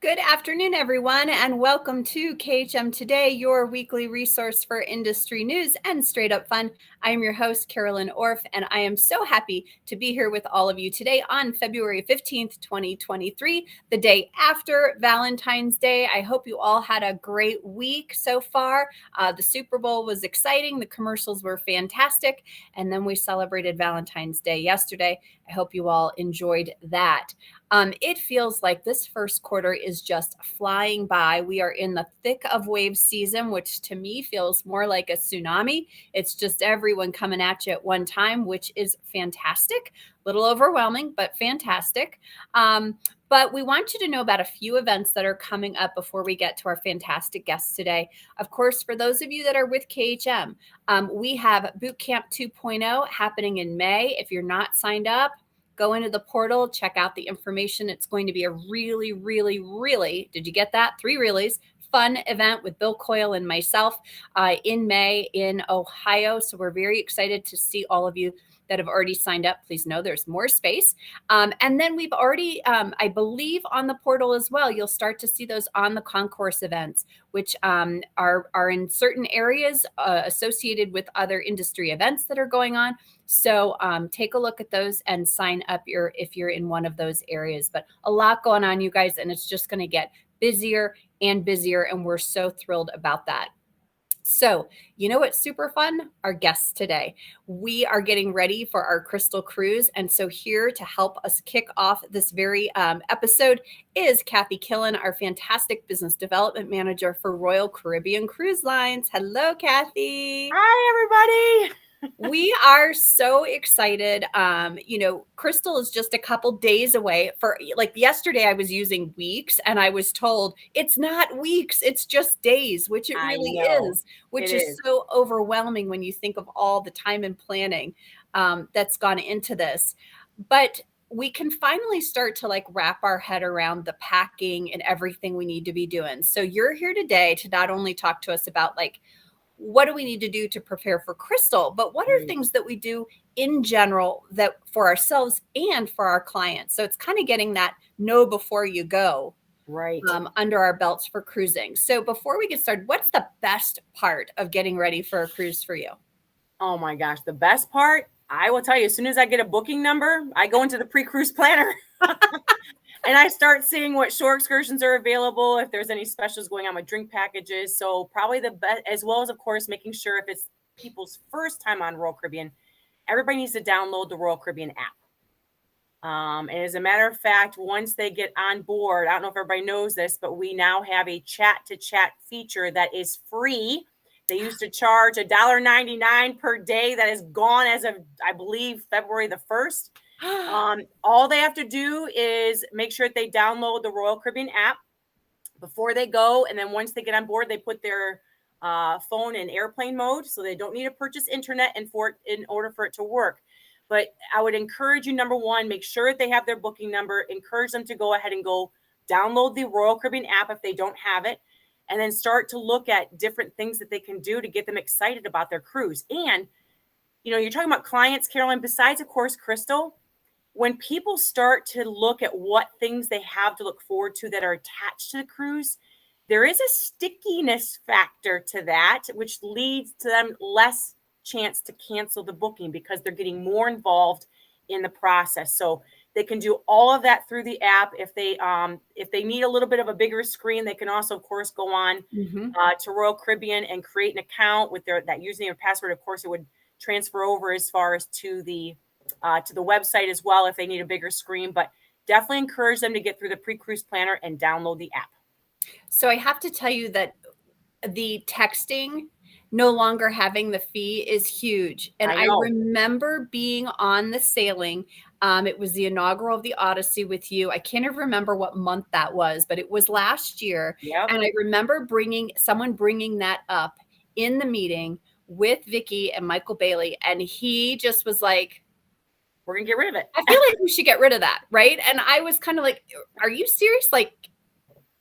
Good afternoon, everyone, and welcome to KHM Today, your weekly resource for industry news and straight up fun. I am your host, Carolyn Orff, and I am so happy to be here with all of you today on February 15th, 2023, the day after Valentine's Day. I hope you all had a great week so far. The Super Bowl was exciting, the commercials were fantastic, and then we celebrated Valentine's Day yesterday. I hope you all enjoyed that. It feels like this first quarter is just flying by. We are in the thick of wave season, which to me feels more like a tsunami. It's just everyone coming at you at one time, which is fantastic. A little overwhelming, but fantastic. But we want you to know about a few events that are coming up before we get to our fantastic guests today. Of course, for those of you that are with KHM, we have Boot Camp 2.0 happening in May. If you're not signed up, go into the portal, check out the information. It's going to be a really, did you get that? 3 reallys, fun event with Bill Coyle and myself in May in Ohio. So we're very excited to see all of you that have already signed up. Please know there's more space. And then we've already, I believe on the portal as well, you'll start to see those on the concourse events, which are in certain areas associated with other industry events that are going on. So take a look at those and sign up if you're in one of those areas. But a lot going on, you guys, and it's just going to get busier and busier. And we're so thrilled about that. So, you know what's super fun? Our guests today. We are getting ready for our Crystal Cruise. And so here to help us kick off this very episode is Kathy Killen, our fantastic business development manager for Royal Caribbean Cruise Lines. Hello, Kathy. Hi, everybody. We are so excited. Crystal is just a couple days away. For like yesterday, I was using weeks and I was told it's not weeks, it's just days, which it really is, which is so overwhelming when you think of all the time and planning that's gone into this. But we can finally start to like wrap our head around the packing and everything we need to be doing. So you're here today to not only talk to us about like, what do we need to do to prepare for Crystal? But what are things that we do in general that for ourselves and for our clients? So it's kind of getting that know before you go under our belts for cruising. So before we get started, what's the best part of getting ready for a cruise for you? Oh my gosh, the best part, I will tell you, as soon as I get a booking number, I go into the pre-cruise planner. And I start seeing what shore excursions are available, if there's any specials going on with drink packages. So probably the best, as well as, of course, making sure if it's people's first time on Royal Caribbean, everybody needs to download the Royal Caribbean app. And as a matter of fact, once they get on board, I don't know if everybody knows this, but we now have a chat-to-chat feature that is free. They used to charge $1.99 per day. That is gone as of, I believe, February the 1st. All they have to do is make sure that they download the Royal Caribbean app before they go. And then once they get on board, they put their phone in airplane mode. So they don't need to purchase internet in order for it to work. But I would encourage you, number one, make sure that they have their booking number. Encourage them to go ahead and go download the Royal Caribbean app if they don't have it. And then start to look at different things that they can do to get them excited about their cruise. And, you're talking about clients, Carolyn, besides, of course, Crystal. When people start to look at what things they have to look forward to that are attached to the cruise, there is a stickiness factor to that, which leads to them less chance to cancel the booking because they're getting more involved in the process. So they can do all of that through the app. If they need a little bit of a bigger screen, they can also, of course, go on to Royal Caribbean and create an account with that username and password. Of course, it would transfer over as far as to the website as well if they need a bigger screen, but definitely encourage them to get through the pre-cruise planner and download the app. So I have to tell you that the texting no longer having the fee is huge. And I remember being on the sailing. It was the inaugural of the Odyssey with you. I can't even remember what month that was, but it was last year. Yep. And I remember someone bringing that up in the meeting with Vicky and Michael Bailey. And he just was like, we're going to get rid of it. I feel like we should get rid of that. Right. And I was kind of like, are you serious? Like,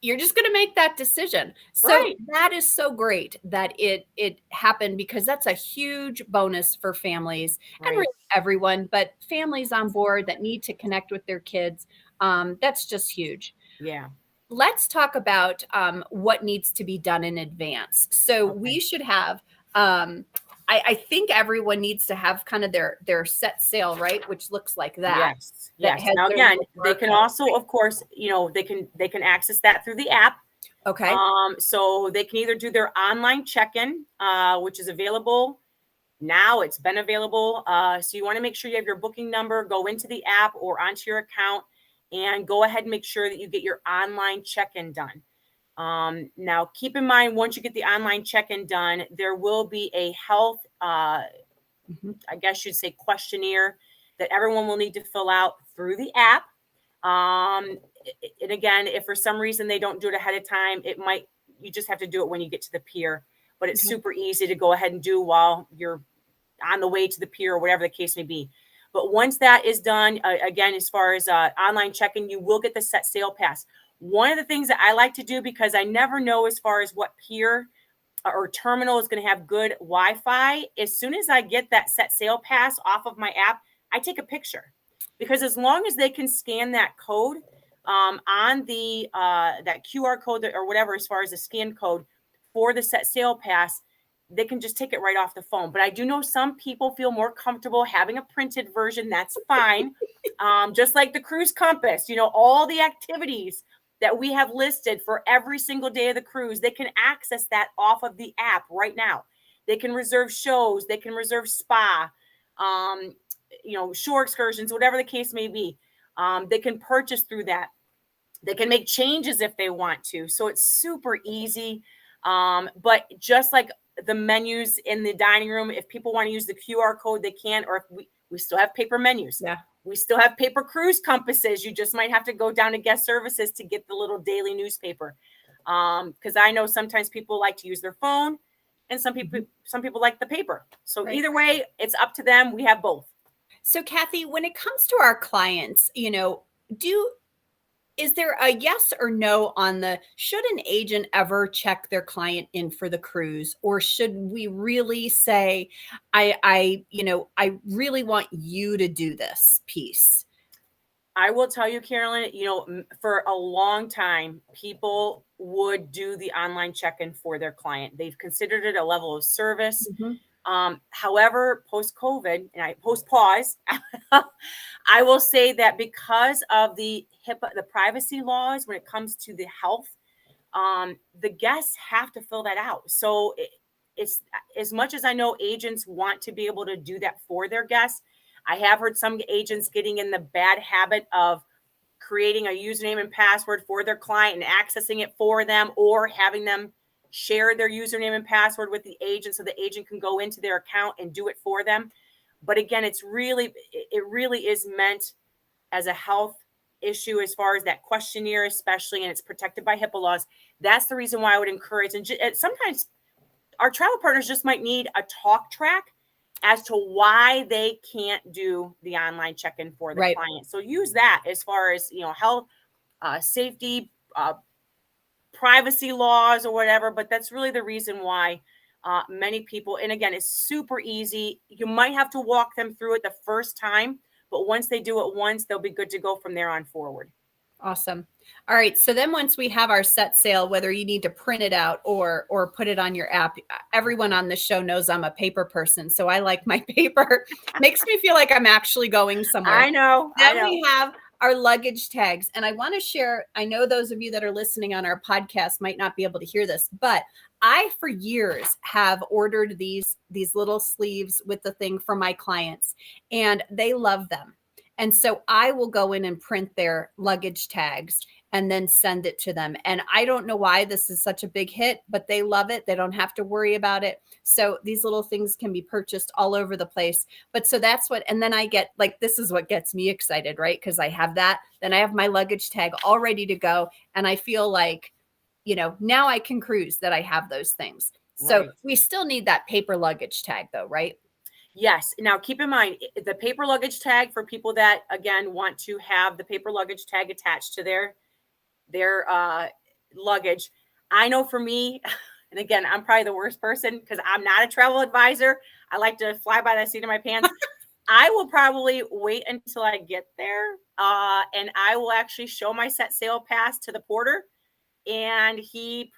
you're just going to make that decision. So that is so great that it happened, because that's a huge bonus for families and really everyone, but families on board that need to connect with their kids. That's just huge. Yeah. let's talk about what needs to be done in advance. So we should have, I think everyone needs to have kind of their set sail, right? Which looks like that. Yes. That Yes. has Now their again, little they can barcode. also, of course, they can access that through the app. Okay. So they can either do their online check-in, which is available now. It's been available. So you want to make sure you have your booking number, go into the app or onto your account and go ahead and make sure that you get your online check-in done. Now, keep in mind, once you get the online check-in done, there will be a health, I guess you'd say, questionnaire that everyone will need to fill out through the app. And again, if for some reason they don't do it ahead of time, you just have to do it when you get to the pier. But it's super easy to go ahead and do while you're on the way to the pier or whatever the case may be. But once that is done, again, as far as online check-in, you will get the set sail pass. One of the things that I like to do, because I never know as far as what pier or terminal is going to have good Wi-Fi, as soon as I get that set sail pass off of my app, I take a picture. Because as long as they can scan that code on the that QR code or whatever, as far as the scan code for the set sail pass, they can just take it right off the phone. But I do know some people feel more comfortable having a printed version. That's fine. Just like the cruise compass, all the activities that we have listed for every single day of the cruise, they can access that off of the app right now. They can reserve shows, they can reserve spa, shore excursions, whatever the case may be. They can purchase through that. They can make changes if they want to. So it's super easy. But just like the menus in the dining room, if people want to use the QR code, they can, or if we still have paper menus. Yeah. We still have paper cruise compasses. You just might have to go down to guest services to get the little daily newspaper. Because I know sometimes people like to use their phone and some people like the paper. So either way, it's up to them. We have both. So Kathy, when it comes to our clients, is there a yes or no on should an agent ever check their client in for the cruise, or should we really say, I really want you to do this piece? I will tell you, Carolyn, for a long time, people would do the online check-in for their client. They've considered it a level of service. However, post-COVID, and post-pause, I will say that because of the HIPAA, the privacy laws, when it comes to the health, the guests have to fill that out. So it's, as much as I know agents want to be able to do that for their guests, I have heard some agents getting in the bad habit of creating a username and password for their client and accessing it for them, or having them share their username and password with the agent so the agent can go into their account and do it for them. But again, it really is meant as a health issue, as far as that questionnaire, especially, and it's protected by HIPAA laws. That's the reason why I would encourage, and sometimes our travel partners just might need a talk track as to why they can't do the online check-in for the client. So use that as far as, health, safety, privacy laws or whatever. But that's really the reason why many people, and again, it's super easy. You might have to walk them through it the first time, but once they do it once, they'll be good to go from there on forward. Awesome. All right. So then once we have our set sail, whether you need to print it out or put it on your app, everyone on the show knows I'm a paper person. So I like my paper. Makes me feel like I'm actually going somewhere. I know. Then we have our luggage tags. And I want to share, I know those of you that are listening on our podcast might not be able to hear this, but I, for years, have ordered these little sleeves with the thing for my clients, and they love them. And so I will go in and print their luggage tags and then send it to them. And I don't know why this is such a big hit, but they love it. They don't have to worry about it. So these little things can be purchased all over the place. But so that's what, and then I get this is what gets me excited, right? Because I have that, then I have my luggage tag all ready to go. And I feel like, now I can cruise that I have those things. So we still need that paper luggage tag though, right? Yes. Now, keep in mind the paper luggage tag for people that, again, want to have the paper luggage tag attached to their luggage. I know for me, and again, I'm probably the worst person because I'm not a travel advisor. I like to fly by the seat of my pants. I will probably wait until I get there, and I will actually show my set sail pass to the porter and he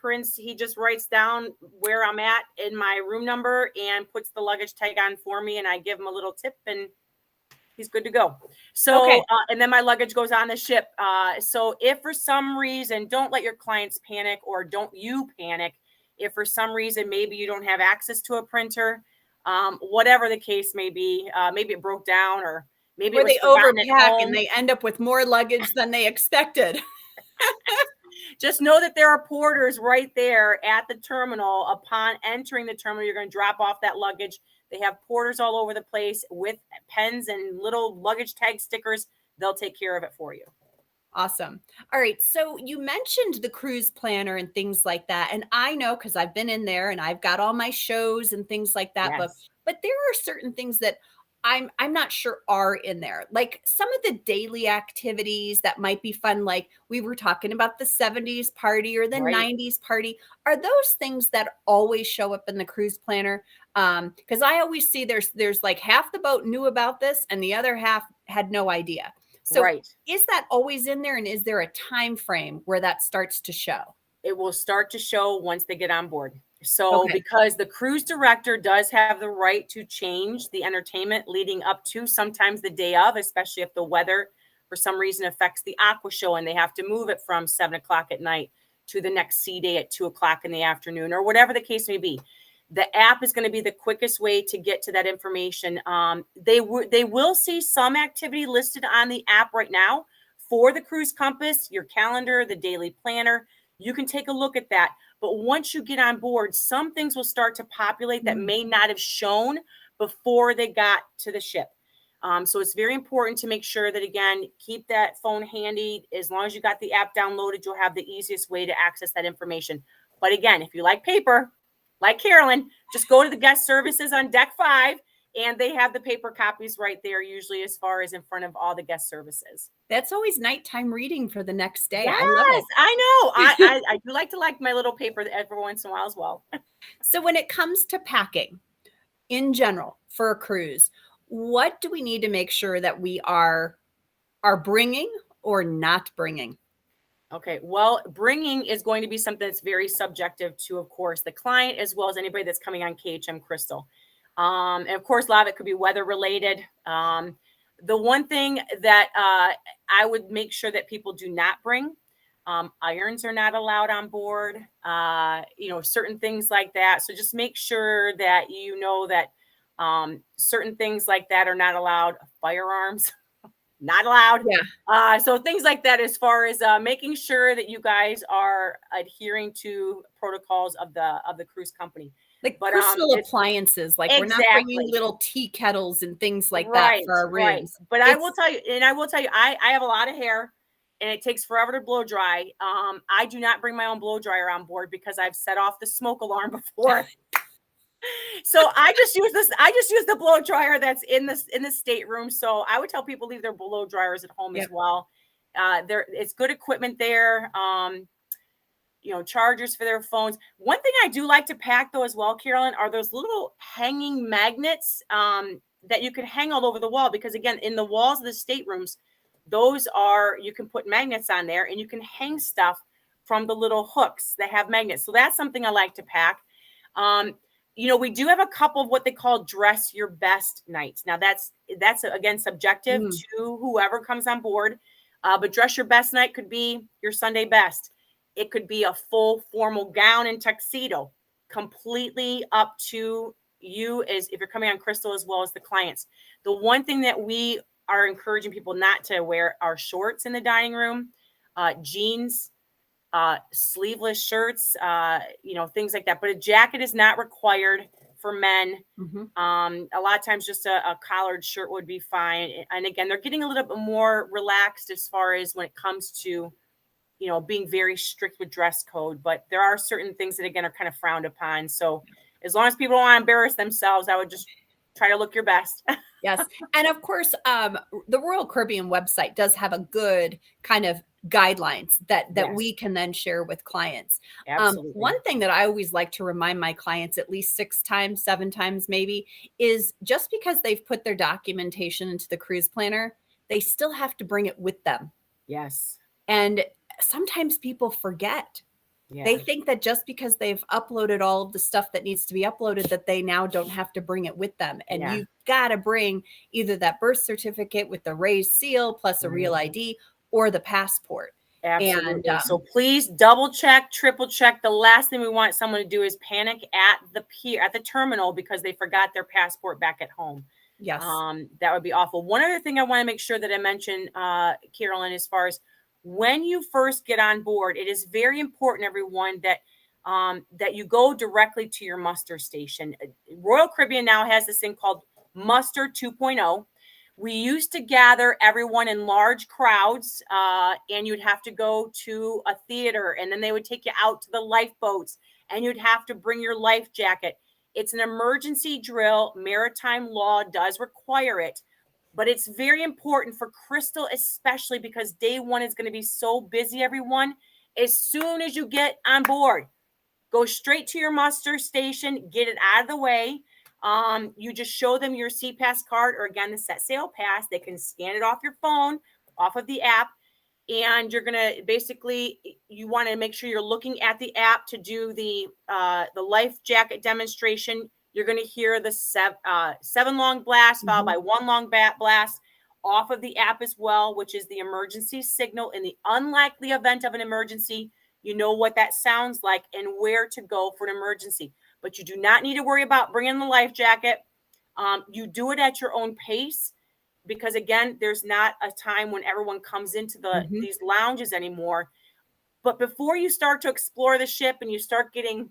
just writes down where I'm at in my room number and puts the luggage tag on for me, and I give him a little tip, and he's good to go. So, Okay. And then my luggage goes on the ship. So if for some reason, don't let your clients panic, or don't you panic if for some reason maybe you don't have access to a printer, whatever the case may be, maybe it broke down, or maybe it was they forgotten at overpack home. and they end up with more luggage than they expected. Just know that there are porters right there at the terminal. Upon entering the terminal, you're going to drop off that luggage. They have porters all over the place with pens and little luggage tag stickers. They'll take care of it for you. Awesome. All right. So you mentioned the cruise planner and things like that. And I know, because I've been in there and I've got all my shows and things like that book, Yes. but there are certain things that I'm not sure are in there. Like some of the daily activities that might be fun, like we were talking about the 70s party or the Right. 90s party. Are those things that always show up in the cruise planner? Because I always see there's like half the boat knew about this and the other half had no idea. So Right. is that always in there, and is there a time frame where that starts to show? It will start to show once they get on board. So, Okay. because the cruise director does have the right to change the entertainment leading up to, sometimes the day of, especially if the weather for some reason affects the aqua show and they have to move it from 7 o'clock at night to the next sea day at 2 o'clock in the afternoon, or whatever the case may be. The app is going to be the quickest way to get to that information. They will see some activity listed on the app right now for the cruise compass, your calendar, the daily planner. You can take a look at that. But once you get on board, some things will start to populate that may not have shown before they got to the ship. So it's very important to make sure that, again, keep that phone handy. As long as you got the app downloaded, you'll have the easiest way to access that information. But again, if you like paper, like Carolyn, just go to the guest services on deck 5, and they have the paper copies right there, usually as far as in front of all the guest services. That's always nighttime reading for the next day. Yes, I love it. I know. I do like my little paper every once in a while as well. So when it comes to packing in general for a cruise, what do we need to make sure that we are bringing or not bringing? Okay, well, bringing is going to be something that's very subjective to, of course, the client as well as anybody that's coming on KHM Crystal. And of course, a lot of it could be weather related. The one thing that I would make sure that people do not bring, irons are not allowed on board, certain things like that. So just make sure that you know that certain things like that are not allowed. Firearms, not allowed. Yeah. So things like that, as far as making sure that you guys are adhering to protocols of the cruise company. Like But personal appliances, like we're not bringing exactly. little tea kettles and things like that Right, for our right. rooms. But I will tell you, I have a lot of hair and it takes forever to blow dry. I do not bring my own blow dryer on board because I've set off the smoke alarm before. So I just use the blow dryer that's in the stateroom. So I would tell people leave their blow dryers at home as well. It's good equipment there. Chargers for their phones. One thing I do like to pack though as well, Carolyn, are those little hanging magnets that you can hang all over the wall, because again, in the walls of the staterooms, you can put magnets on there and you can hang stuff from the little hooks that have magnets. So that's something I like to pack. We do have a couple of what they call dress your best nights. Now that's again subjective to whoever comes on board. But dress your best night could be your Sunday best. It could be a full formal gown and tuxedo, completely up to you as if you're coming on Crystal as well as the clients. The one thing that we are encouraging people not to wear are shorts in the dining room, jeans, sleeveless shirts, things like that. But a jacket is not required for men. A lot of times just a collared shirt would be fine. And again, they're getting a little bit more relaxed as far as when it comes to being very strict with dress code, but there are certain things that again are kind of frowned upon. So as long as people don't want to embarrass themselves, I would just try to look your best. Yes. And of course, the Royal Caribbean website does have a good kind of guidelines that Yes. we can then share with clients. Absolutely. One thing that I always like to remind my clients at least 6 times, 7 times maybe, is just because they've put their documentation into the cruise planner, they still have to bring it with them. Yes. And sometimes people forget. Yeah. They think that just because they've uploaded all of the stuff that needs to be uploaded, that they now don't have to bring it with them. And Yeah. you've got to bring either that birth certificate with the raised seal plus a real ID or the passport. Absolutely. And So please double check, triple check. The last thing we want someone to do is panic at the pier, at the terminal, because they forgot their passport back at home. yes. That would be awful. One other thing I want to make sure that I mention, Carolyn, as far as when you first get on board, it is very important, everyone, that that you go directly to your muster station. Royal Caribbean now has this thing called Muster 2.0. We used to gather everyone in large crowds, and you'd have to go to a theater, and then they would take you out to the lifeboats, and you'd have to bring your life jacket. It's an emergency drill. Maritime law does require it, but it's very important for Crystal, especially because day one is going to be so busy, everyone. As soon as you get on board, go straight to your muster station, get it out of the way. You just show them your CPass card, or again, the set sail pass. They can scan it off your phone, off of the app. And you're going to basically, you want to make sure you're looking at the app to do the life jacket demonstration. You're going to hear the seven long blast followed by one long blast off of the app as well, which is the emergency signal. In the unlikely event of an emergency, you know what that sounds like and where to go for an emergency. But you do not need to worry about bringing the life jacket. You do it at your own pace, because again, there's not a time when everyone comes into these lounges anymore. But before you start to explore the ship and you start getting,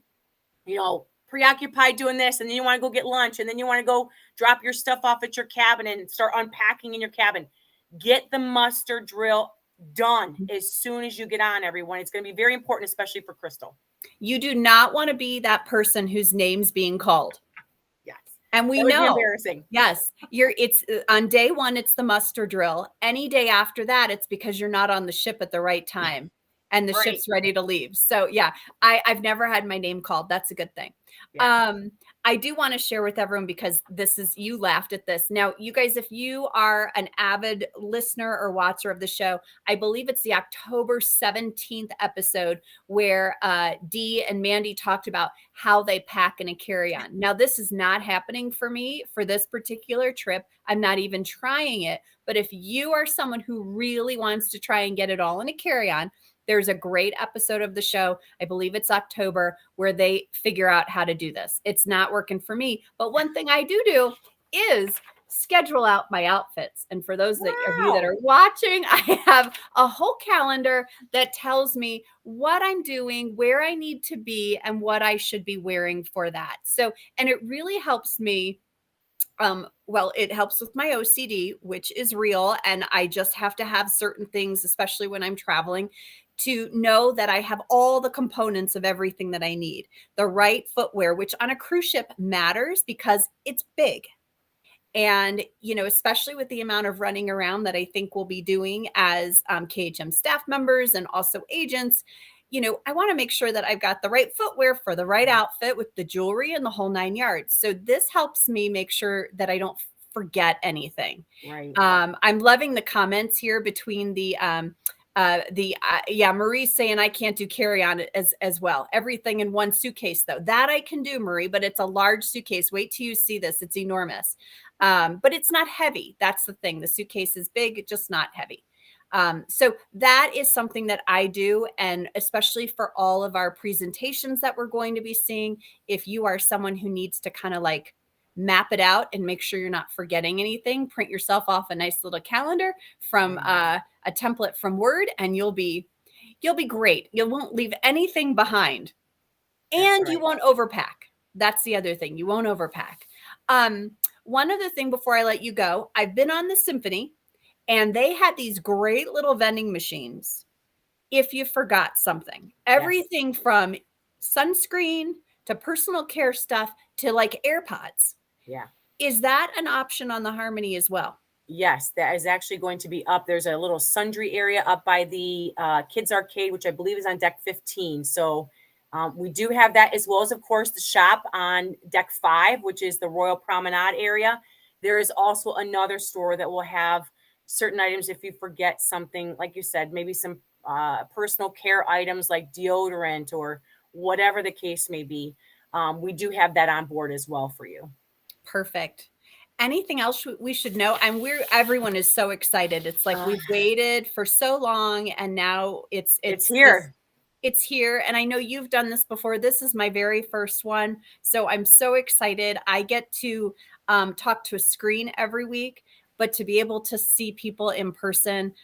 preoccupied doing this, and then you want to go get lunch, and then you want to go drop your stuff off at your cabin and start unpacking in your cabin, get the muster drill done as soon as you get on, everyone. It's going to be very important, especially for Crystal. You do not want to be that person whose name's being called. Yes. And we That would know. be embarrassing. Yes. It's on day one, it's the muster drill. Any day after that, it's because you're not on the ship at the right time and the ship's ready to leave. So yeah, I've never had my name called. That's a good thing. Yeah. I do want to share with everyone, because you laughed at this. Now, you guys, if you are an avid listener or watcher of the show, I believe it's the October 17th episode where Dee and Mandy talked about how they pack in a carry-on. Now, this is not happening for me for this particular trip. I'm not even trying it. But if you are someone who really wants to try and get it all in a carry-on, there's a great episode of the show, I believe it's October, where they figure out how to do this. It's not working for me. But one thing I do is schedule out my outfits. And for those of you that are watching, I have a whole calendar that tells me what I'm doing, where I need to be, and what I should be wearing for that. So, and it really helps me. Well, it helps with my OCD, which is real. And I just have to have certain things, especially when I'm traveling, to know that I have all the components of everything that I need. The right footwear, which on a cruise ship matters because it's big. And, especially with the amount of running around that I think we'll be doing as KHM staff members and also agents, I want to make sure that I've got the right footwear for the right outfit with the jewelry and the whole 9 yards. So this helps me make sure that I don't forget anything. Right. I'm loving the comments here between Marie's saying I can't do carry-on as well. Everything in one suitcase, though. That I can do, Marie, but it's a large suitcase. Wait till you see this. It's enormous. But it's not heavy. That's the thing. The suitcase is big, just not heavy. So that is something that I do. And especially for all of our presentations that we're going to be seeing, if you are someone who needs to kind of like map it out and make sure you're not forgetting anything, print yourself off a nice little calendar from a template from Word, and you'll be great. You won't leave anything behind. And you won't overpack. That's the other thing. You won't overpack. One other thing before I let you go, I've been on the Symphony, and they had these great little vending machines if you forgot something. Everything from sunscreen to personal care stuff to like AirPods. Yeah. Is that an option on the Harmony as well? Yes, that is actually going to be up. There's a little sundry area up by the kids arcade, which I believe is on deck 15. So we do have that, as well as, of course, the shop on deck 5, which is the Royal Promenade area. There is also another store that will have certain items if you forget something, like you said, maybe some personal care items like deodorant or whatever the case may be. We do have that on board as well for you. Perfect. Anything else we should know? And everyone is so excited. It's like we've waited for so long, and now it's here. It's here. And I know you've done this before. This is my very first one, so I'm so excited. I get to talk to a screen every week, but to be able to see people in person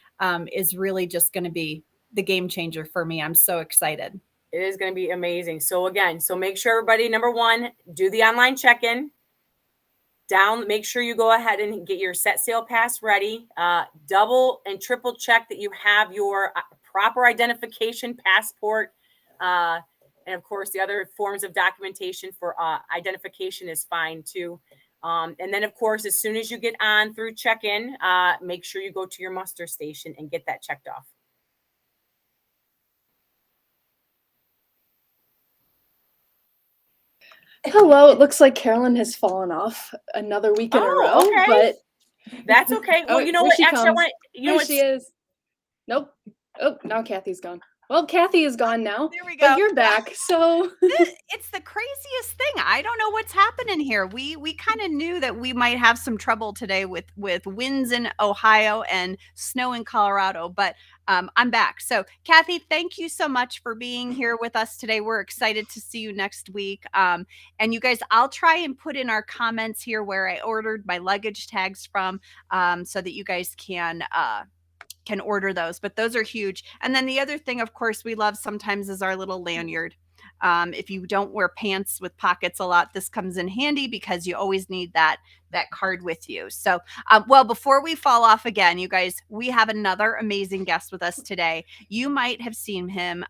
is really just going to be the game changer for me. I'm so excited. It is going to be amazing. So again, make sure everybody, number one, do the online check-in. Make sure you go ahead and get your set sail pass ready. Double and triple check that you have your proper identification, passport, and of course the other forms of documentation for identification is fine too. And then of course, as soon as you get on through check-in, make sure you go to your muster station and get that checked off. Hello, it looks like Carolyn has fallen off another week in a row, okay. But that's okay. Well, you know what? Actually, there she is. Nope. Oh, now Kathy's gone. Well, Kathy is gone now. There we go. But you're back. So it's the craziest thing. I don't know what's happening here. We kind of knew that we might have some trouble today with winds in Ohio and snow in Colorado, but I'm back. So Kathy, thank you so much for being here with us today. We're excited to see you next week. And you guys, I'll try and put in our comments here where I ordered my luggage tags from, so that you guys can order those, but those are huge. And then the other thing, of course, we love sometimes is our little lanyard. If you don't wear pants with pockets a lot, this comes in handy because you always need that card with you. So, well, before we fall off again, you guys, we have another amazing guest with us today. You might have seen him.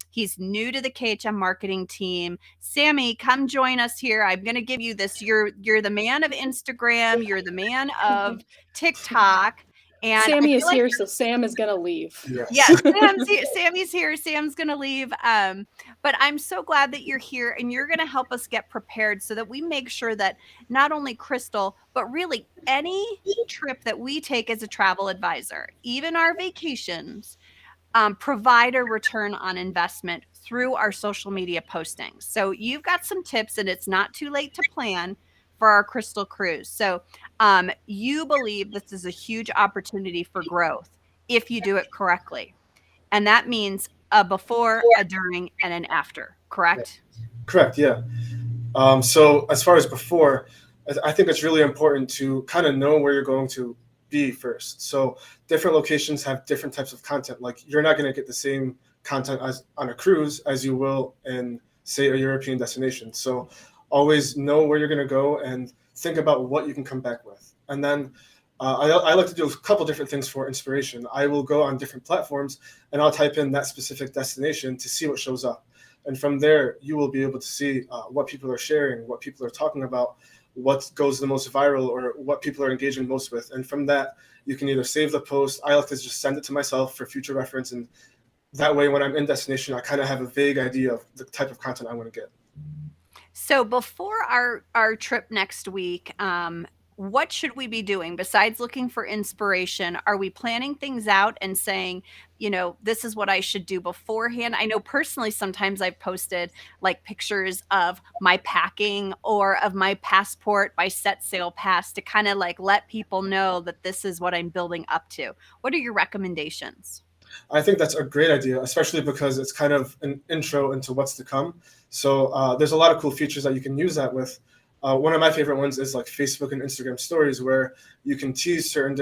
He's new to the KHM marketing team. Sammy, come join us here. I'm going to give you this. You're the man of Instagram. You're the man of TikTok. And Sammy is here, so Sam is going to leave. Yes, Sammy's here. Sam's going to leave. But I'm so glad that you're here, and you're going to help us get prepared so that we make sure that not only Crystal, but really any trip that we take as a travel advisor, even our vacations, provide a return on investment through our social media postings. So you've got some tips, and it's not too late to plan for our Crystal cruise. So you believe this is a huge opportunity for growth if you do it correctly. And that means a before, a during, and an after, correct? Correct, yeah. So as far as before, I think it's really important to kind of know where you're going to be first. So different locations have different types of content. Like you're not going to get the same content as on a cruise as you will in, say, a European destination. So always know where you're going to go and think about what you can come back with. And then I like to do a couple different things for inspiration. I will go on different platforms and I'll type in that specific destination to see what shows up. And from there, you will be able to see what people are sharing, what people are talking about, what goes the most viral, or what people are engaging most with. And from that, you can either save the post. I like to just send it to myself for future reference. And that way, when I'm in destination, I kind of have a vague idea of the type of content I want to get. So before our trip next week, what should we be doing besides looking for inspiration? Are we planning things out and saying, this is what I should do beforehand? I know personally, sometimes I've posted like pictures of my packing or of my passport, my set sail pass, to kind of like let people know that this is what I'm building up to. What are your recommendations? I think that's a great idea, especially because it's kind of an intro into what's to come. So there's a lot of cool features that you can use that with. One of my favorite ones is like Facebook and Instagram stories, where you can tease certain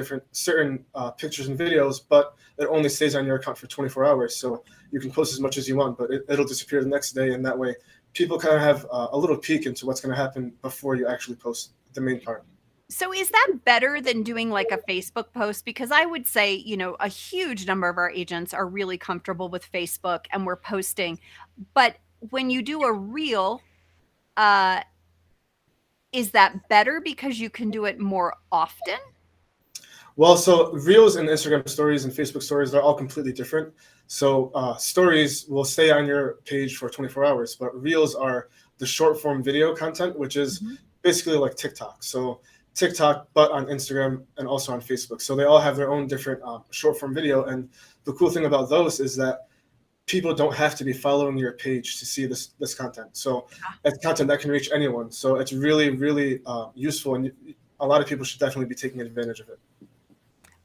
pictures and videos, but it only stays on your account for 24 hours. So you can post as much as you want, but it'll disappear the next day. And that way people kind of have a little peek into what's going to happen before you actually post the main part. So is that better than doing like a Facebook post? Because I would say, a huge number of our agents are really comfortable with Facebook and we're posting. But when you do a reel, is that better because you can do it more often? Well, so Reels and Instagram stories and Facebook stories, they're all completely different. So stories will stay on your page for 24 hours, but Reels are the short form video content, which is basically like TikTok. So TikTok, but on Instagram and also on Facebook. So they all have their own different short form video. And the cool thing about those is that people don't have to be following your page to see this content. So it's content that can reach anyone. So it's really, really useful, and a lot of people should definitely be taking advantage of it.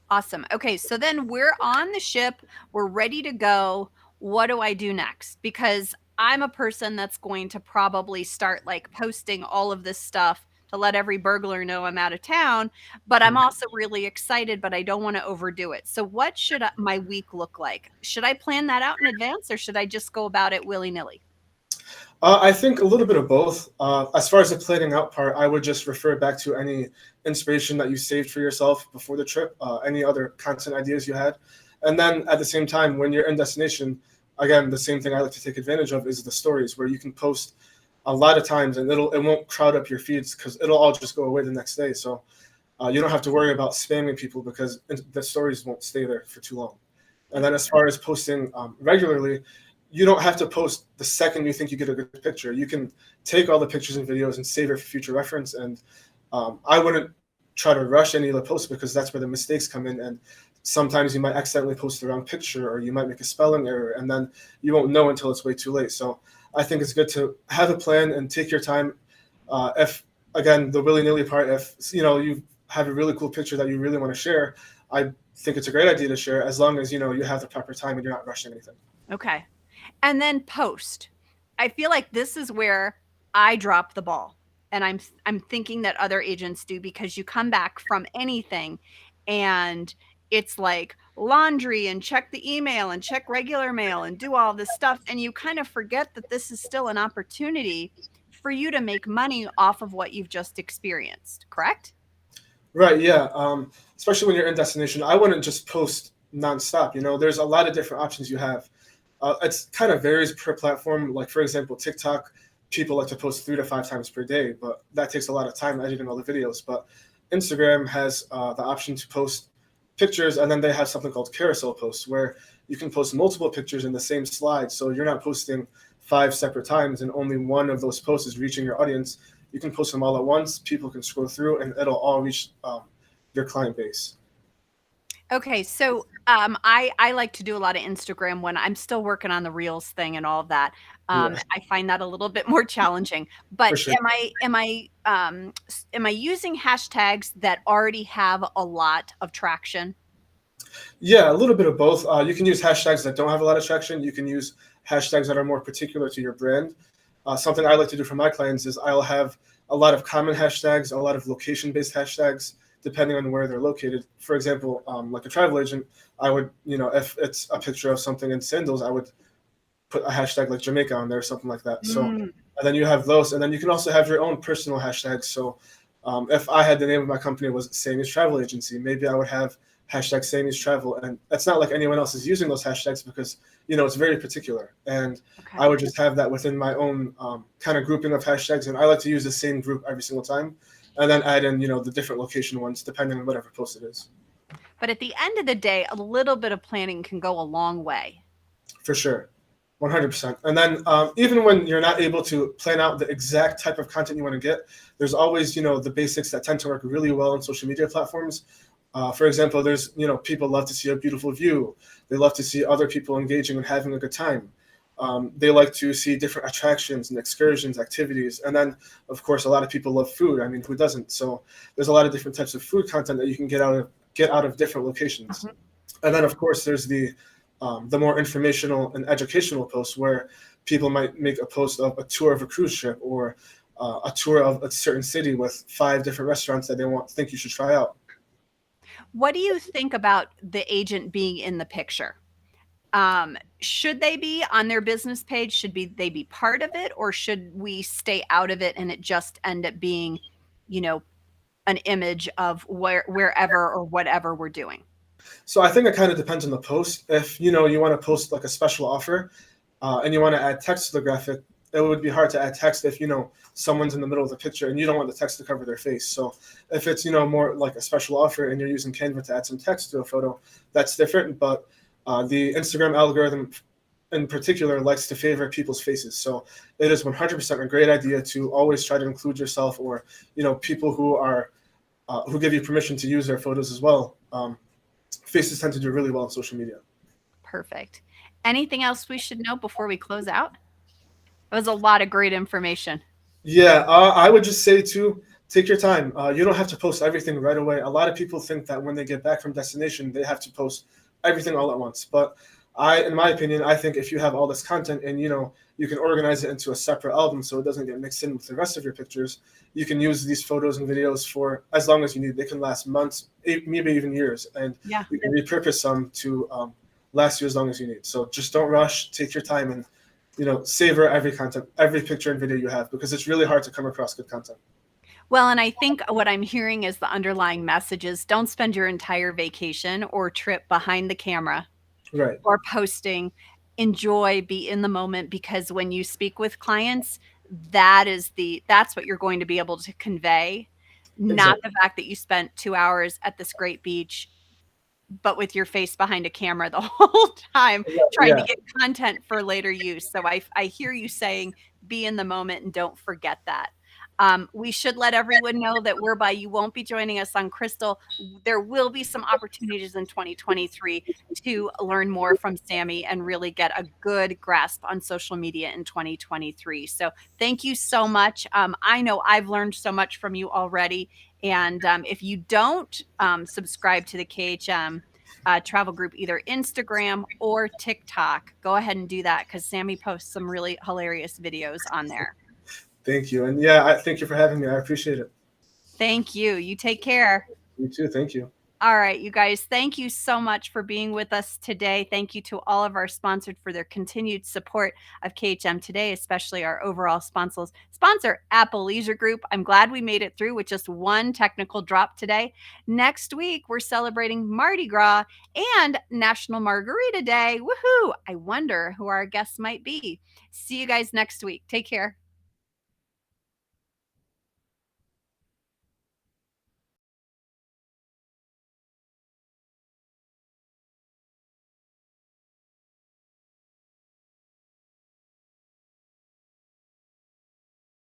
Awesome. Okay, so then we're on the ship. We're ready to go. What do I do next? Because I'm a person that's going to probably start like posting all of this stuff to let every burglar know I'm out of town, but I'm also really excited, but I don't want to overdo it. So what should my week look like? Should I plan that out in advance, or should I just go about it willy-nilly? I think a little bit of both. As far as the planning out part, I would just refer back to any inspiration that you saved for yourself before the trip, any other content ideas you had. And then at the same time, when you're in destination, again, the same thing I like to take advantage of is the stories, where you can post a lot of times and it won't crowd up your feeds because it'll all just go away the next day. So you don't have to worry about spamming people because the stories won't stay there for too long. And then as far as posting regularly, you don't have to post the second you think you get a good picture. You can take all the pictures and videos and save it for future reference. And I wouldn't try to rush any of the posts because that's where the mistakes come in. And sometimes you might accidentally post the wrong picture, or you might make a spelling error, and then you won't know until it's way too late. So I think it's good to have a plan and take your time. If, again, the willy-nilly part, if you have a really cool picture that you really want to share, I think it's a great idea to share, as long as you have the proper time and you're not rushing anything. Okay. And then post. I feel like this is where I drop the ball. And I'm thinking that other agents do, because you come back from anything and it's like laundry and check the email and check regular mail and do all this stuff. And you kind of forget that this is still an opportunity for you to make money off of what you've just experienced, correct? Right, yeah. Especially when you're in destination, I wouldn't just post nonstop. There's a lot of different options you have. It's kind of varies per platform. Like, for example, TikTok, people like to post 3 to 5 times per day, but that takes a lot of time editing all the videos. But Instagram has the option to post pictures, and then they have something called carousel posts, where you can post multiple pictures in the same slide. So you're not posting 5 separate times and only one of those posts is reaching your audience. You can post them all at once. People can scroll through and it'll all reach your client base. Okay, so I like to do a lot of Instagram when I'm still working on the Reels thing and all of that. Yeah. I find that a little bit more challenging. But For sure. am I using hashtags that already have a lot of traction? Yeah, a little bit of both. You can use hashtags that don't have a lot of traction. You can use hashtags that are more particular to your brand. Something I like to do for my clients is I'll have a lot of common hashtags, a lot of location-based hashtags, depending on where they're located. For example, like a travel agent, I would, if it's a picture of something in sandals, I would put a hashtag like Jamaica on there, something like that. So, and then you have those, and then you can also have your own personal hashtags. So if I had the name of my company was Sammy's Travel Agency, maybe I would have hashtag Sammy's Travel. And it's not like anyone else is using those hashtags because, it's very particular. And Okay. I would just have that within my own kind of grouping of hashtags. And I like to use the same group every single time, and then add in, the different location ones, depending on whatever post it is. But at the end of the day, a little bit of planning can go a long way. For sure. 100%. And then even when you're not able to plan out the exact type of content you want to get, there's always, the basics that tend to work really well on social media platforms. For example, there's, people love to see a beautiful view. They love to see other people engaging and having a good time. They like to see different attractions and excursions, activities. And then, of course, a lot of people love food. I mean, who doesn't? So there's a lot of different types of food content that you can get out of different locations. Mm-hmm. And then, of course, there's the more informational and educational posts, where people might make a post of a tour of a cruise ship, or a tour of a certain city with 5 different restaurants that they think you should try out. What do you think about the agent being in the picture? Should they be on their business page? Should they be part of it, or should we stay out of it and it just end up being, an image of wherever or whatever we're doing? So I think it kind of depends on the post. If, you want to post like a special offer and you want to add text to the graphic, it would be hard to add text if, someone's in the middle of the picture and you don't want the text to cover their face. So if it's, more like a special offer and you're using Canva to add some text to a photo, that's different. But the Instagram algorithm in particular likes to favor people's faces. So it is 100% a great idea to always try to include yourself, or, people who are who give you permission to use their photos as well. Faces tend to do really well on social media. Perfect. Anything else we should know before we close out? That was a lot of great information. Yeah, I would just say too, take your time. You don't have to post everything right away. A lot of people think that when they get back from destination, they have to post everything all at once. But in my opinion, I think if you have all this content and you can organize it into a separate album so it doesn't get mixed in with the rest of your pictures, you can use these photos and videos for as long as you need. They can last months, maybe even years, and Yeah. you can repurpose some to last you as long as you need. So just don't rush. Take your time and savor every picture and video you have, because it's really hard to come across good content. Well, and I think what I'm hearing is the underlying message is don't spend your entire vacation or trip behind the camera. Right. Or posting. Enjoy, be in the moment, because when you speak with clients, that's what you're going to be able to convey, not the fact that you spent 2 hours at this great beach, but with your face behind a camera the whole time trying to get content for later use. So I hear you saying be in the moment and don't forget that. We should let everyone know that you won't be joining us on Crystal. There will be some opportunities in 2023 to learn more from Sammy and really get a good grasp on social media in 2023. So thank you so much. I know I've learned so much from you already. And if you don't subscribe to the KHM travel group, either Instagram or TikTok, go ahead and do that, because Sammy posts some really hilarious videos on there. Thank you. And thank you for having me. I appreciate it. Thank you. You take care. You too. Thank you. All right, you guys, thank you so much for being with us today. Thank you to all of our sponsors for their continued support of KHM Today, especially our overall sponsor, Apple Leisure Group. I'm glad we made it through with just one technical drop today. Next week, we're celebrating Mardi Gras and National Margarita Day. Woohoo! I wonder who our guests might be. See you guys next week. Take care.